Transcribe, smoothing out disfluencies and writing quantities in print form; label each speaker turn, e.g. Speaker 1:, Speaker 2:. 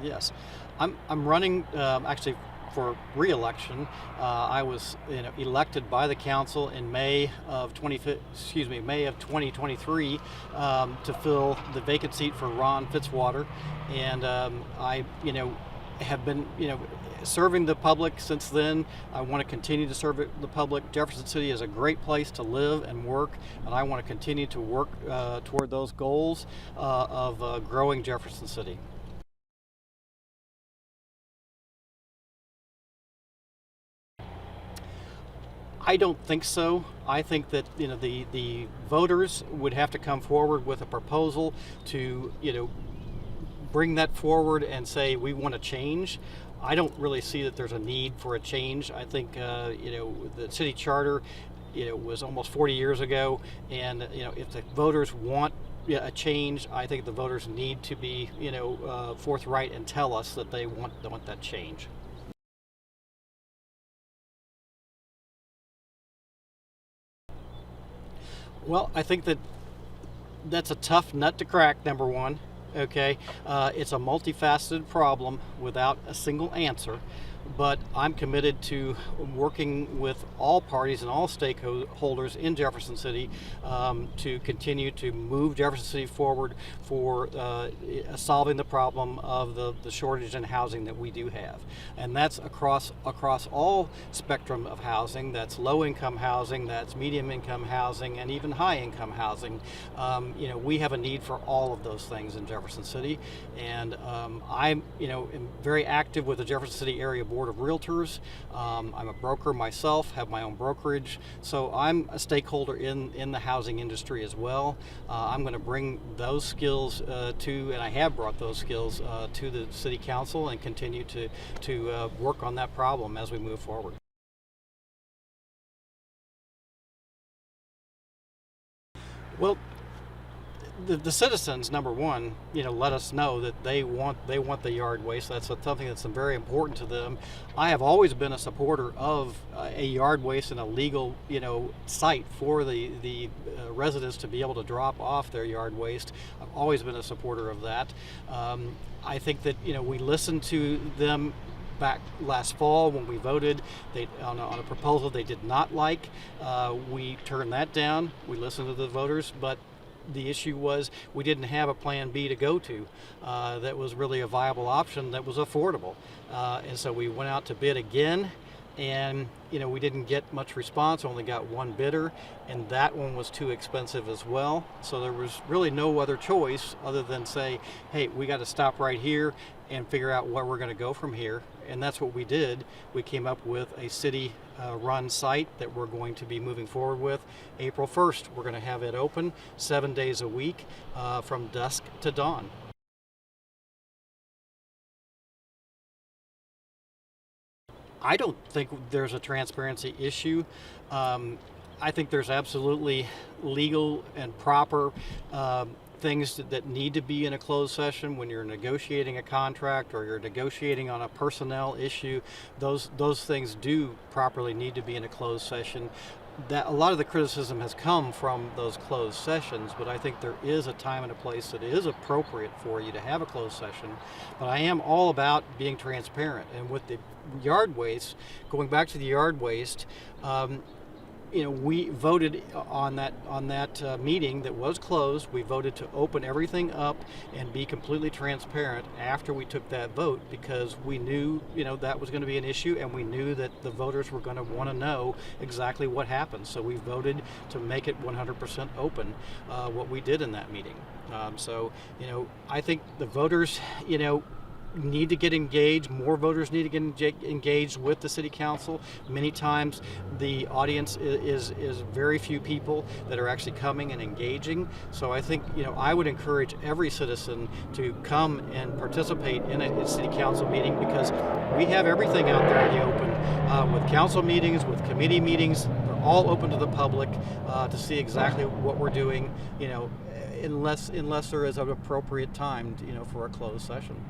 Speaker 1: Yes, I'm running actually for re-election. I was elected by the council in May of 2023 to fill the vacant seat for Ron Fitzwater, and I have been serving the public since then. I want to continue to serve the public. Jefferson City is a great place to live and work, and I want to continue to work toward those goals of growing Jefferson City. I don't think so. I think that the voters would have to come forward with a proposal to bring that forward and say we want to change. I don't really see that there's a need for a change. I think the city charter was almost 40 years ago, and if the voters want a change, I think the voters need to be forthright and tell us that they want that change. Well, I think that's a tough nut to crack, number one. Okay, it's a multifaceted problem without a single answer, but I'm committed to working with all parties and all stakeholders in Jefferson City to continue to move Jefferson City forward for solving the problem of the shortage in housing that we do have, and that's across all spectrum of housing. That's low income housing, that's medium income housing, and even high income housing. We have a need for all of those things in Jefferson City, and I'm am very active with the Jefferson City Area Board of Realtors. I'm a broker myself, have my own brokerage, so I'm a stakeholder in the housing industry as well. I'm going to bring those skills and I have brought those skills to the City Council and continue to work on that problem as we move forward. Well, the citizens, number one, let us know that they want the yard waste. That's something that's very important to them. I have always been a supporter of a yard waste and a legal site for the residents to be able to drop off their yard waste. I've always been a supporter of that. I think that we listened to them back last fall when we voted on a proposal they did not like. We turned that down. We listened to the voters, but the issue was we didn't have a plan B to go to that was really a viable option that was affordable. And so we went out to bid again, and we didn't get much response, only got one bidder, and that one was too expensive as well. So there was really no other choice other than say, hey, we got to stop right here and figure out where we're going to go from here. And that's what we did. We came up with a city run site that we're going to be moving forward with. April 1st, we're going to have it open 7 days a week from dusk to dawn. I don't think there's a transparency issue. I think there's absolutely legal and proper things that need to be in a closed session when you're negotiating a contract or you're negotiating on a personnel issue. Those things do properly need to be in a closed session. That a lot of the criticism has come from those closed sessions, but I think there is a time and a place that is appropriate for you to have a closed session. But I am all about being transparent, and with the yard waste, going back to the yard waste, we voted on that meeting that was closed. We voted to open everything up and be completely transparent after we took that vote, because we knew that was going to be an issue, and we knew that the voters were going to want to know exactly what happened. So we voted to make it 100% open, what we did in that meeting. I think the voters need to get engaged. More voters need to get engaged with the city council. Many times the audience is very few people that are actually coming and engaging. So I think I would encourage every citizen to come and participate in a city council meeting, because we have everything out there in the open with council meetings, with committee meetings. They're all open to the public to see exactly what we're doing. Unless there is an appropriate time for a closed session.